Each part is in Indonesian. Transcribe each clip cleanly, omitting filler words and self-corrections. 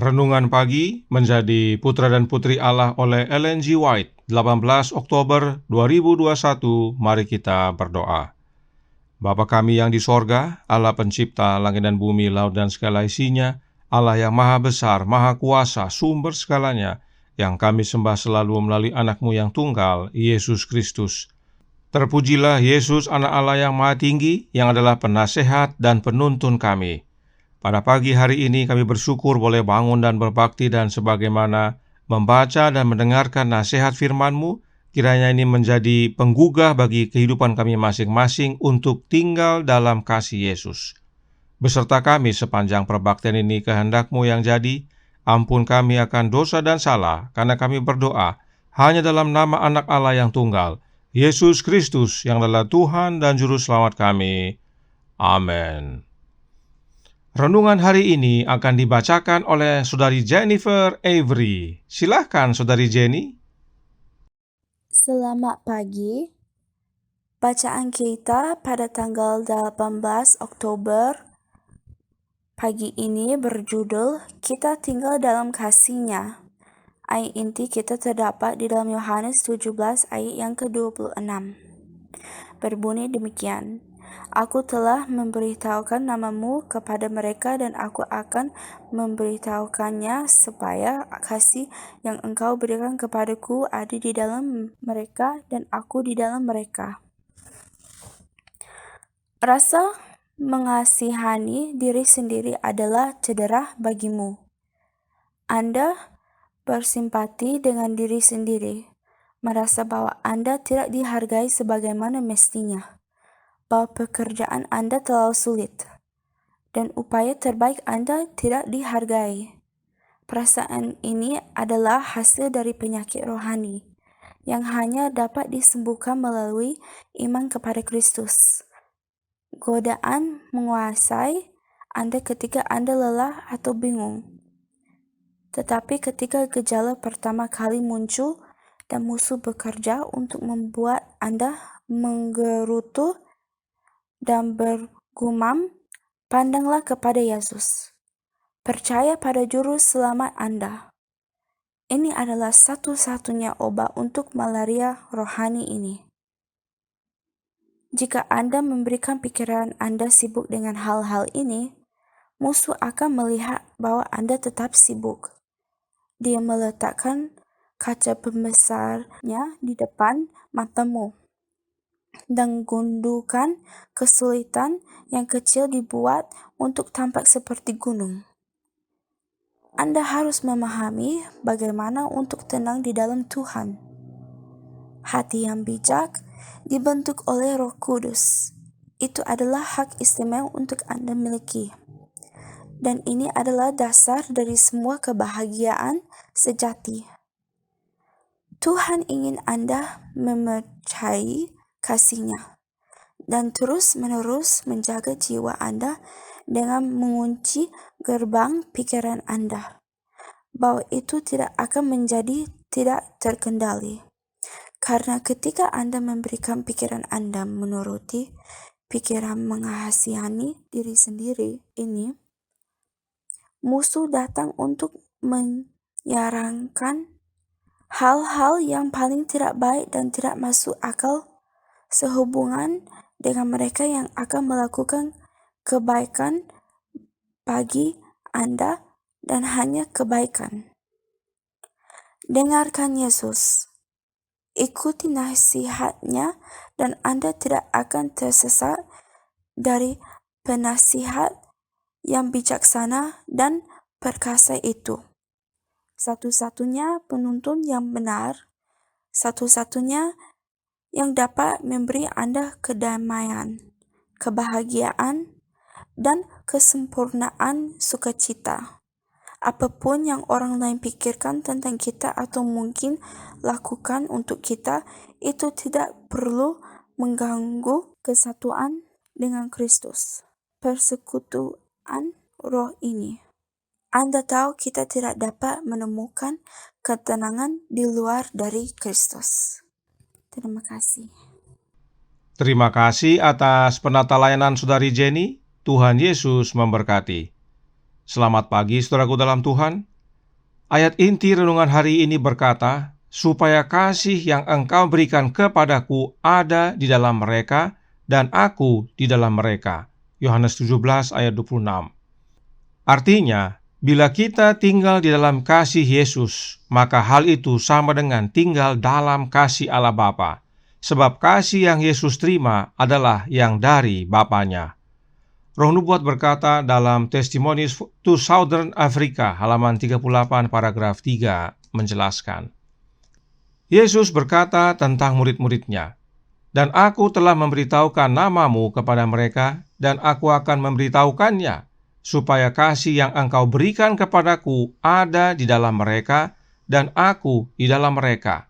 Renungan Pagi menjadi Putra dan Putri Allah oleh Ellen G. White, 18 Oktober 2021. Mari kita berdoa. Bapa kami yang di sorga, Allah pencipta langit dan bumi, laut dan segala isinya, Allah yang maha besar, maha kuasa, sumber segalanya, yang kami sembah selalu melalui anak-Mu yang tunggal, Yesus Kristus. Terpujilah Yesus, anak Allah yang maha tinggi, yang adalah penasehat dan penuntun kami. Pada pagi hari ini kami bersyukur boleh bangun dan berbakti, dan sebagaimana membaca dan mendengarkan nasihat firman-Mu, kiranya ini menjadi penggugah bagi kehidupan kami masing-masing untuk tinggal dalam kasih Yesus. Beserta kami sepanjang perbaktian ini, kehendak-Mu yang jadi. Ampun kami akan dosa dan salah, karena kami berdoa hanya dalam nama anak Allah yang tunggal, Yesus Kristus, yang adalah Tuhan dan Juru Selamat kami. Amin. Renungan hari ini akan dibacakan oleh Saudari Jennifer Avery. Silahkan Saudari Jenny. Selamat pagi. Bacaan kita pada tanggal 18 Oktober pagi ini berjudul Kita Tinggal Dalam Kasih-Nya. Ayat inti kita terdapat di dalam Yohanes 17 ayat yang ke-26. Berbunyi demikian: Aku telah memberitahukan namamu kepada mereka, dan aku akan memberitahukannya supaya kasih yang engkau berikan kepadaku ada di dalam mereka dan aku di dalam mereka. Rasa mengasihani diri sendiri adalah cedera bagimu. Anda bersimpati dengan diri sendiri, merasa bahwa Anda tidak dihargai sebagaimana mestinya, bahwa pekerjaan Anda terlalu sulit, dan upaya terbaik Anda tidak dihargai. Perasaan ini adalah hasil dari penyakit rohani yang hanya dapat disembuhkan melalui iman kepada Kristus. Godaan menguasai Anda ketika Anda lelah atau bingung. Tetapi ketika gejala pertama kali muncul dan musuh bekerja untuk membuat Anda menggerutu dan bergumam, pandanglah kepada Yesus. Percaya pada Juru Selamat Anda. Ini adalah satu-satunya obat untuk malaria rohani ini. Jika Anda memberikan pikiran Anda sibuk dengan hal-hal ini, musuh akan melihat bahwa Anda tetap sibuk. Dia meletakkan kaca pembesarnya di depan matamu, dan gundukan kesulitan yang kecil dibuat untuk tampak seperti gunung. Anda harus memahami bagaimana untuk tenang di dalam Tuhan. Hati yang bijak dibentuk oleh Roh Kudus. Itu adalah hak istimewa untuk Anda miliki. Dan ini adalah dasar dari semua kebahagiaan sejati. Tuhan ingin Anda mempercayai kasih-Nya dan terus-menerus menjaga jiwa Anda dengan mengunci gerbang pikiran Anda, bahwa itu tidak akan menjadi tidak terkendali. Karena ketika Anda memberikan pikiran Anda menuruti pikiran mengasihani diri sendiri ini, musuh datang untuk menyarankan hal-hal yang paling tidak baik dan tidak masuk akal sehubungan dengan mereka yang akan melakukan kebaikan bagi Anda dan hanya kebaikan. Dengarkan Yesus, ikuti nasihat-Nya, dan Anda tidak akan tersesat dari penasihat yang bijaksana dan perkasa itu. Satu-satunya penuntun yang benar, satu-satunya yang dapat memberi Anda kedamaian, kebahagiaan, dan kesempurnaan sukacita. Apapun yang orang lain pikirkan tentang kita atau mungkin lakukan untuk kita, itu tidak perlu mengganggu kesatuan dengan Kristus. Persekutuan roh ini. Anda tahu kita tidak dapat menemukan ketenangan di luar dari Kristus. Terima kasih. Terima kasih atas penata layanan Saudari Jenny. Tuhan Yesus memberkati. Selamat pagi saudaraku dalam Tuhan. Ayat inti renungan hari ini berkata, supaya kasih yang engkau berikan kepadaku ada di dalam mereka, dan aku di dalam mereka. Yohanes 17 ayat 26. Artinya, bila kita tinggal di dalam kasih Yesus, maka hal itu sama dengan tinggal dalam kasih Allah Bapa. Sebab kasih yang Yesus terima adalah yang dari Bapanya. Roh Nubuat berkata dalam Testimonies to Southern Africa halaman 38 paragraf 3 menjelaskan, Yesus berkata tentang murid-muridnya, "Dan aku telah memberitahukan namamu kepada mereka, dan aku akan memberitahukannya, supaya kasih yang engkau berikan kepadaku ada di dalam mereka, dan aku di dalam mereka.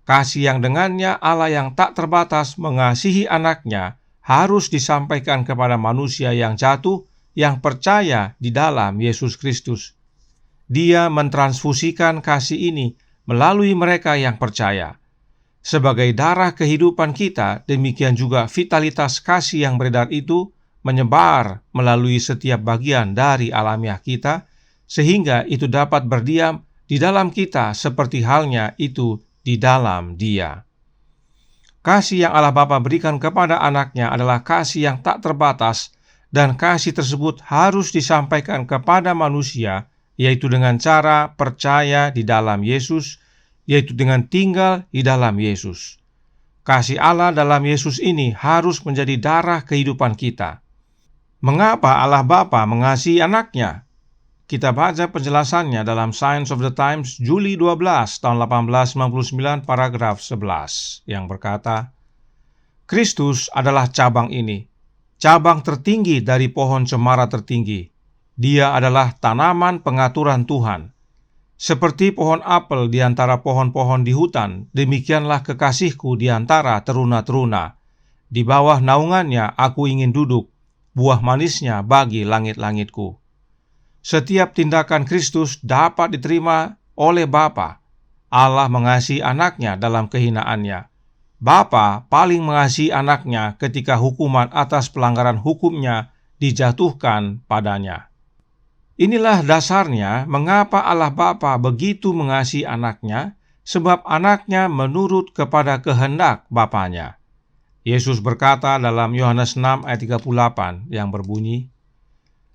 Kasih yang dengannya Allah yang tak terbatas mengasihi anaknya harus disampaikan kepada manusia yang jatuh, yang percaya di dalam Yesus Kristus. Dia mentransfusikan kasih ini melalui mereka yang percaya. Sebagai darah kehidupan kita, demikian juga vitalitas kasih yang beredar itu menyebar melalui setiap bagian dari alamiah kita, sehingga itu dapat berdiam di dalam kita seperti halnya itu di dalam Dia. Kasih yang Allah Bapa berikan kepada anaknya adalah kasih yang tak terbatas, dan kasih tersebut harus disampaikan kepada manusia, yaitu dengan cara percaya di dalam Yesus, yaitu dengan tinggal di dalam Yesus. Kasih Allah dalam Yesus ini harus menjadi darah kehidupan kita. Mengapa Allah Bapa mengasihi anaknya? Kita baca penjelasannya dalam Science of the Times Juli 12 tahun 1899 paragraf 11 yang berkata, Kristus adalah cabang ini, cabang tertinggi dari pohon cemara tertinggi. Dia adalah tanaman pengaturan Tuhan. Seperti pohon apel di antara pohon-pohon di hutan, demikianlah kekasihku di antara teruna-teruna. Di bawah naungannya aku ingin duduk, buah manisnya bagi langit-langitku. Setiap tindakan Kristus dapat diterima oleh Bapa. Allah mengasihi anaknya dalam kehinaannya. Bapa paling mengasihi anaknya ketika hukuman atas pelanggaran hukumnya dijatuhkan padanya. Inilah dasarnya mengapa Allah Bapa begitu mengasihi anaknya, sebab anaknya menurut kepada kehendak Bapanya. Yesus berkata dalam Yohanes 6 ayat 38 yang berbunyi,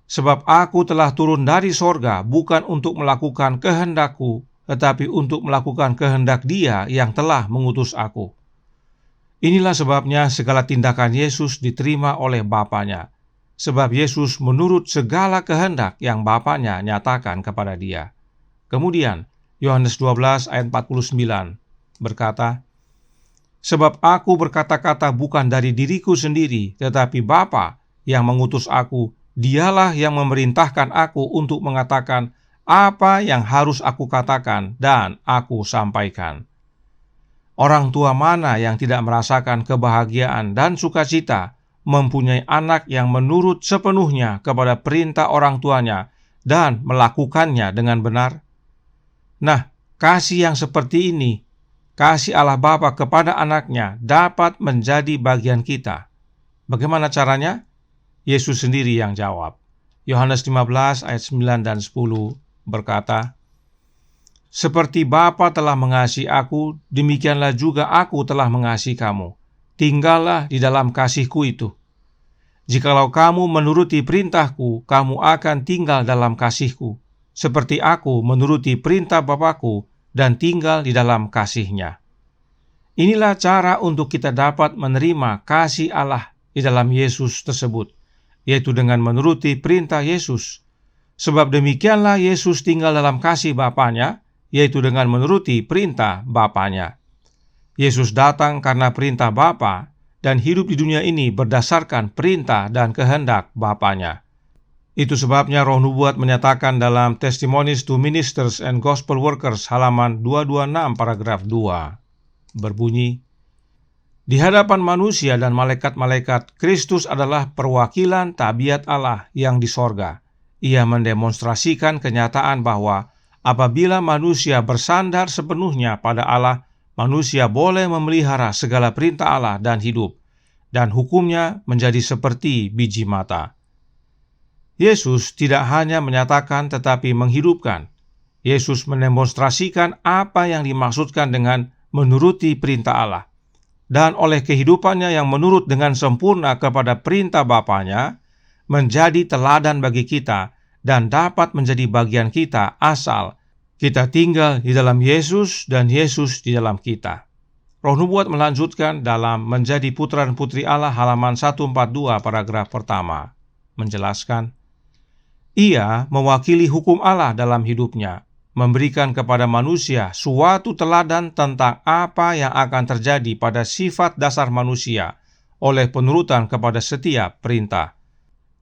Sebab aku telah turun dari sorga bukan untuk melakukan kehendakku, tetapi untuk melakukan kehendak Dia yang telah mengutus aku. Inilah sebabnya segala tindakan Yesus diterima oleh Bapanya, sebab Yesus menurut segala kehendak yang Bapanya nyatakan kepada Dia. Kemudian, Yohanes 12 ayat 49 berkata, Sebab aku berkata-kata bukan dari diriku sendiri, tetapi Bapa yang mengutus aku, Dialah yang memerintahkan aku untuk mengatakan apa yang harus aku katakan dan aku sampaikan. Orang tua mana yang tidak merasakan kebahagiaan dan sukacita mempunyai anak yang menurut sepenuhnya kepada perintah orang tuanya dan melakukannya dengan benar? Nah, kasih yang seperti ini, kasih Allah Bapa kepada anaknya dapat menjadi bagian kita. Bagaimana caranya? Yesus sendiri yang jawab. Yohanes 15 ayat 9 dan 10 berkata, Seperti Bapa telah mengasihi aku, demikianlah juga aku telah mengasihi kamu. Tinggallah di dalam kasihku itu. Jikalau kamu menuruti perintahku, kamu akan tinggal dalam kasihku, seperti aku menuruti perintah Bapakku dan tinggal di dalam kasihnya. Inilah cara untuk kita dapat menerima kasih Allah di dalam Yesus tersebut, yaitu dengan menuruti perintah Yesus. Sebab demikianlah Yesus tinggal dalam kasih Bapanya, yaitu dengan menuruti perintah Bapanya. Yesus datang karena perintah Bapa, dan hidup di dunia ini berdasarkan perintah dan kehendak Bapanya. Itu sebabnya Roh Nubuat menyatakan dalam Testimonies to Ministers and Gospel Workers halaman 226 paragraf 2, berbunyi, Di hadapan manusia dan malaikat-malaikat, Kristus adalah perwakilan tabiat Allah yang di sorga. Ia mendemonstrasikan kenyataan bahwa apabila manusia bersandar sepenuhnya pada Allah, manusia boleh memelihara segala perintah Allah dan hidup, dan hukumnya menjadi seperti biji mata. Yesus tidak hanya menyatakan tetapi menghidupkan. Yesus mendemonstrasikan apa yang dimaksudkan dengan menuruti perintah Allah. Dan oleh kehidupannya yang menurut dengan sempurna kepada perintah Bapanya, menjadi teladan bagi kita dan dapat menjadi bagian kita asal kita tinggal di dalam Yesus dan Yesus di dalam kita. Roh Nubuat melanjutkan dalam Menjadi Putra dan Putri Allah halaman 142 paragraf pertama, menjelaskan, Ia mewakili hukum Allah dalam hidupnya, memberikan kepada manusia suatu teladan tentang apa yang akan terjadi pada sifat dasar manusia oleh penurutan kepada setiap perintah.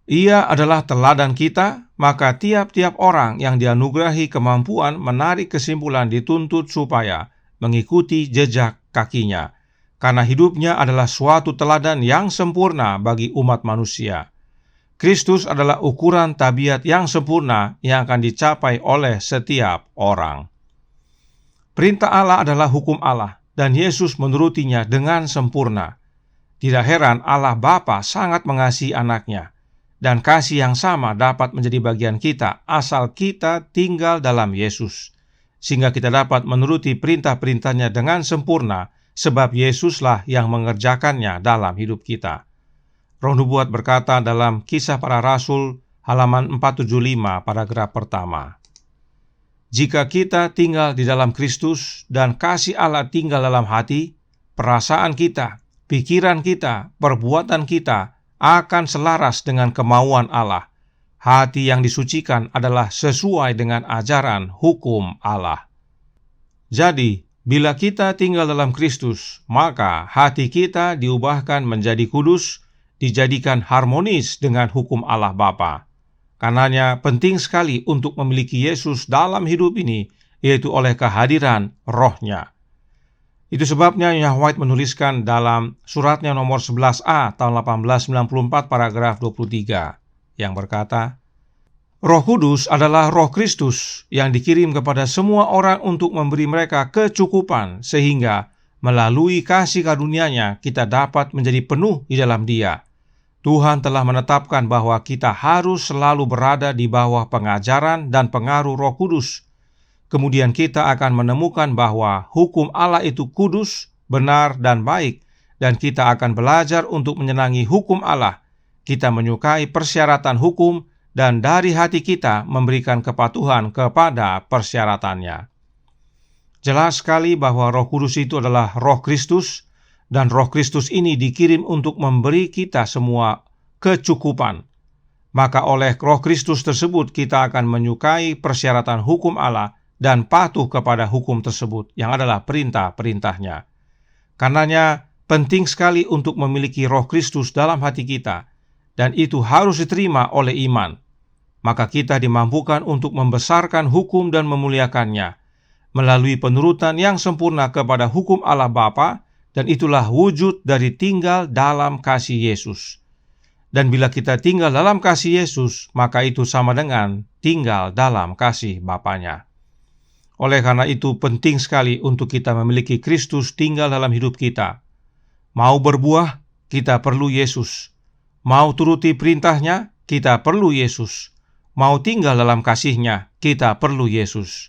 Ia adalah teladan kita, maka tiap-tiap orang yang dianugerahi kemampuan menarik kesimpulan dituntut supaya mengikuti jejak kakinya, karena hidupnya adalah suatu teladan yang sempurna bagi umat manusia. Kristus adalah ukuran tabiat yang sempurna yang akan dicapai oleh setiap orang. Perintah Allah adalah hukum Allah, dan Yesus menurutinya dengan sempurna. Tidak heran Allah Bapa sangat mengasihi anaknya, dan kasih yang sama dapat menjadi bagian kita asal kita tinggal dalam Yesus, sehingga kita dapat menuruti perintah-perintahnya dengan sempurna, sebab Yesuslah yang mengerjakannya dalam hidup kita. Roh Nubuat berkata dalam Kisah Para Rasul halaman 475 paragraf pertama, jika kita tinggal di dalam Kristus dan kasih Allah tinggal dalam hati, perasaan kita, pikiran kita, perbuatan kita akan selaras dengan kemauan Allah. Hati yang disucikan adalah sesuai dengan ajaran hukum Allah. Jadi, bila kita tinggal dalam Kristus, maka hati kita diubahkan menjadi kudus, dijadikan harmonis dengan hukum Allah Bapa. Karenanya penting sekali untuk memiliki Yesus dalam hidup ini, yaitu oleh kehadiran Roh-Nya. Itu sebabnya Ellen G. White menuliskan dalam suratnya nomor 11A tahun 1894 paragraf 23 yang berkata, Roh Kudus adalah Roh Kristus yang dikirim kepada semua orang untuk memberi mereka kecukupan sehingga melalui kasih karunia-Nya kita dapat menjadi penuh di dalam Dia. Tuhan telah menetapkan bahwa kita harus selalu berada di bawah pengajaran dan pengaruh Roh Kudus. Kemudian kita akan menemukan bahwa hukum Allah itu kudus, benar, dan baik, dan kita akan belajar untuk menyenangi hukum Allah. Kita menyukai persyaratan hukum, dan dari hati kita memberikan kepatuhan kepada persyaratannya. Jelas sekali bahwa Roh Kudus itu adalah Roh Kristus, dan Roh Kristus ini dikirim untuk memberi kita semua kecukupan. Maka oleh Roh Kristus tersebut kita akan menyukai persyaratan hukum Allah dan patuh kepada hukum tersebut yang adalah perintah-perintahnya. Karenanya penting sekali untuk memiliki Roh Kristus dalam hati kita, dan itu harus diterima oleh iman. Maka kita dimampukan untuk membesarkan hukum dan memuliakannya melalui penurutan yang sempurna kepada hukum Allah Bapa, dan itulah wujud dari tinggal dalam kasih Yesus. Dan bila kita tinggal dalam kasih Yesus, maka itu sama dengan tinggal dalam kasih Bapanya. Oleh karena itu penting sekali untuk kita memiliki Kristus tinggal dalam hidup kita. Mau berbuah, kita perlu Yesus. Mau turuti perintahnya, kita perlu Yesus. Mau tinggal dalam kasih-Nya, kita perlu Yesus.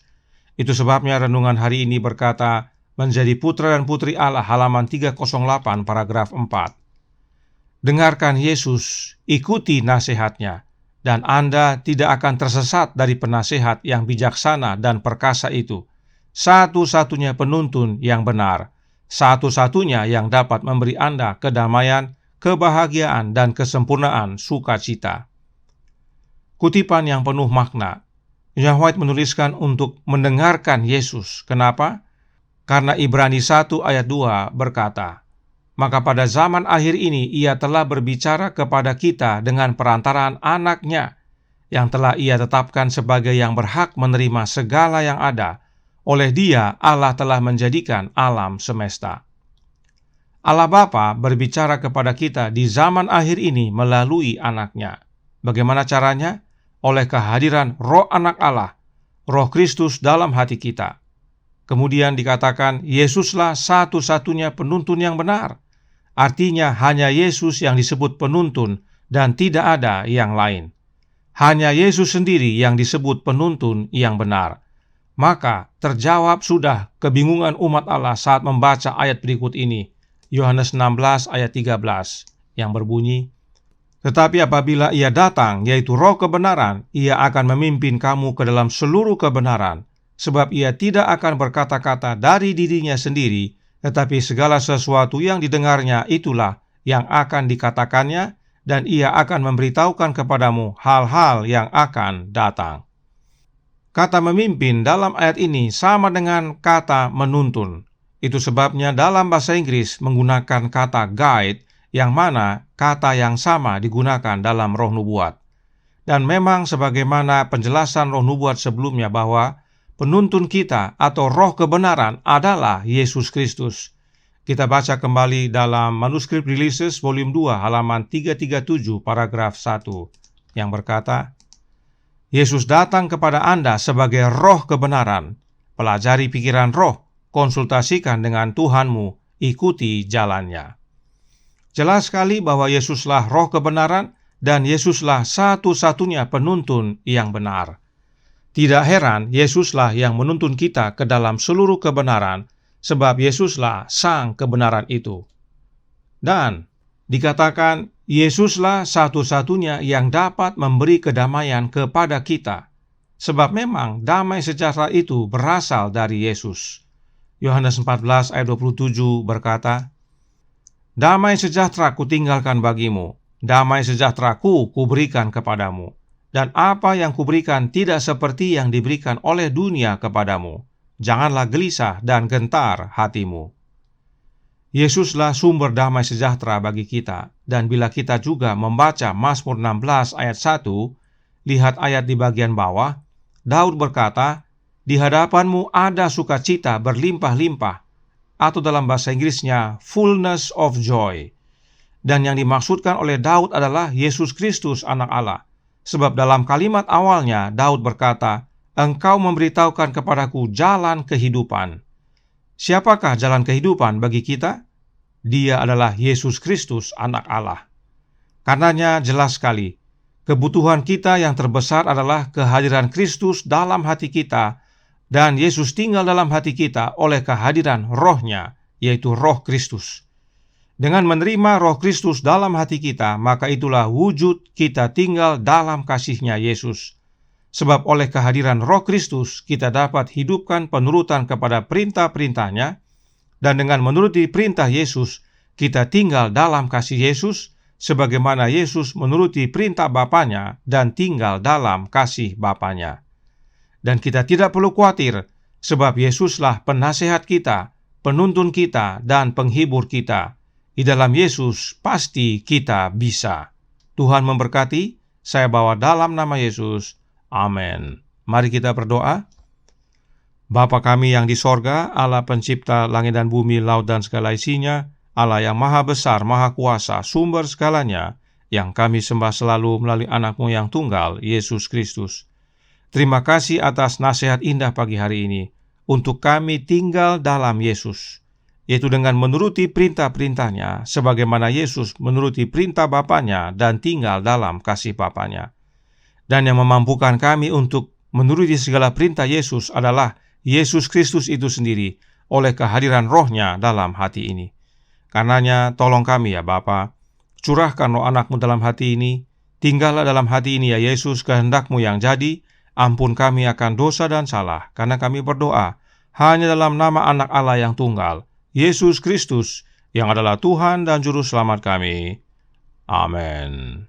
Itu sebabnya renungan hari ini berkata, Menjadi Putra dan Putri Allah halaman 308 paragraf 4. Dengarkan Yesus, ikuti nasihat-Nya, dan Anda tidak akan tersesat dari penasehat yang bijaksana dan perkasa itu. Satu-satunya penuntun yang benar, satu-satunya yang dapat memberi Anda kedamaian, kebahagiaan, dan kesempurnaan sukacita. Kutipan yang penuh makna. Ellen G. White menuliskan untuk mendengarkan Yesus. Kenapa? Karena Ibrani 1 ayat 2 berkata, maka pada zaman akhir ini Ia telah berbicara kepada kita dengan perantaraan anak-Nya, yang telah Ia tetapkan sebagai yang berhak menerima segala yang ada. Oleh Dia, Allah telah menjadikan alam semesta. Allah Bapa berbicara kepada kita di zaman akhir ini melalui anak-Nya. Bagaimana caranya? Oleh kehadiran Roh Anak Allah, Roh Kristus dalam hati kita. Kemudian dikatakan, Yesuslah satu-satunya penuntun yang benar. Artinya hanya Yesus yang disebut penuntun dan tidak ada yang lain. Hanya Yesus sendiri yang disebut penuntun yang benar. Maka terjawab sudah kebingungan umat Allah saat membaca ayat berikut ini, Yohanes 16 ayat 13, yang berbunyi, "Tetapi apabila Ia datang, yaitu Roh kebenaran, Ia akan memimpin kamu ke dalam seluruh kebenaran, sebab Ia tidak akan berkata-kata dari dirinya sendiri, tetapi segala sesuatu yang didengarnya itulah yang akan dikatakannya, dan Ia akan memberitahukan kepadamu hal-hal yang akan datang." Kata memimpin dalam ayat ini sama dengan kata menuntun. Itu sebabnya dalam bahasa Inggris menggunakan kata guide, yang mana kata yang sama digunakan dalam Roh Nubuat. Dan memang sebagaimana penjelasan Roh Nubuat sebelumnya bahwa penuntun kita atau Roh kebenaran adalah Yesus Kristus. Kita baca kembali dalam manuskrip Releases volume 2 halaman 337 paragraf 1 yang berkata, "Yesus datang kepada Anda sebagai Roh kebenaran. Pelajari pikiran Roh, konsultasikan dengan Tuhanmu, ikuti jalannya." Jelas sekali bahwa Yesuslah Roh kebenaran dan Yesuslah satu-satunya penuntun yang benar. Tidak heran Yesuslah yang menuntun kita ke dalam seluruh kebenaran, sebab Yesuslah sang kebenaran itu. Dan dikatakan Yesuslah satu-satunya yang dapat memberi kedamaian kepada kita, sebab memang damai sejahtera itu berasal dari Yesus. Yohanes 14 ayat 27 berkata, "Damai sejahtera kutinggalkan bagimu, damai sejahtera kuberikan kepadamu, dan apa yang kuberikan tidak seperti yang diberikan oleh dunia kepadamu. Janganlah gelisah dan gentar hatimu." Yesuslah sumber damai sejahtera bagi kita, dan bila kita juga membaca Mazmur 16 ayat 1, lihat ayat di bagian bawah, Daud berkata, "Di hadapanmu ada sukacita berlimpah-limpah," atau dalam bahasa Inggrisnya, fullness of joy. Dan yang dimaksudkan oleh Daud adalah Yesus Kristus anak Allah. Sebab dalam kalimat awalnya, Daud berkata, "Engkau memberitahukan kepadaku jalan kehidupan." Siapakah jalan kehidupan bagi kita? Dia adalah Yesus Kristus, anak Allah. Karenanya jelas sekali, kebutuhan kita yang terbesar adalah kehadiran Kristus dalam hati kita, dan Yesus tinggal dalam hati kita oleh kehadiran Roh-Nya, yaitu Roh Kristus. Dengan menerima Roh Kristus dalam hati kita, maka itulah wujud kita tinggal dalam kasih-Nya Yesus. Sebab oleh kehadiran Roh Kristus, kita dapat hidupkan penurutan kepada perintah-perintah-Nya, dan dengan menuruti perintah Yesus, kita tinggal dalam kasih Yesus, sebagaimana Yesus menuruti perintah Bapa-Nya dan tinggal dalam kasih Bapa-Nya. Dan kita tidak perlu khawatir, sebab Yesuslah penasehat kita, penuntun kita, dan penghibur kita. Di dalam Yesus pasti kita bisa. Tuhan memberkati. Saya bawa dalam nama Yesus. Amin. Mari kita berdoa. Bapa kami yang di sorga, Allah pencipta langit dan bumi, laut dan segala isinya, Allah yang maha besar, maha kuasa, sumber segalanya, yang kami sembah selalu melalui anak-Mu yang tunggal, Yesus Kristus. Terima kasih atas nasihat indah pagi hari ini, untuk kami tinggal dalam Yesus, yaitu dengan menuruti perintah-perintah-Nya, sebagaimana Yesus menuruti perintah Bapa-Nya dan tinggal dalam kasih Bapa-Nya. Dan yang memampukan kami untuk menuruti segala perintah Yesus adalah Yesus Kristus itu sendiri, oleh kehadiran Roh-Nya dalam hati ini. Karenanya tolong kami ya Bapa, curahkan Roh anak-Mu dalam hati ini, tinggallah dalam hati ini ya Yesus, kehendak-Mu yang jadi, ampun kami akan dosa dan salah, karena kami berdoa hanya dalam nama anak Allah yang tunggal, Yesus Kristus, yang adalah Tuhan dan Juru Selamat kami. Amin.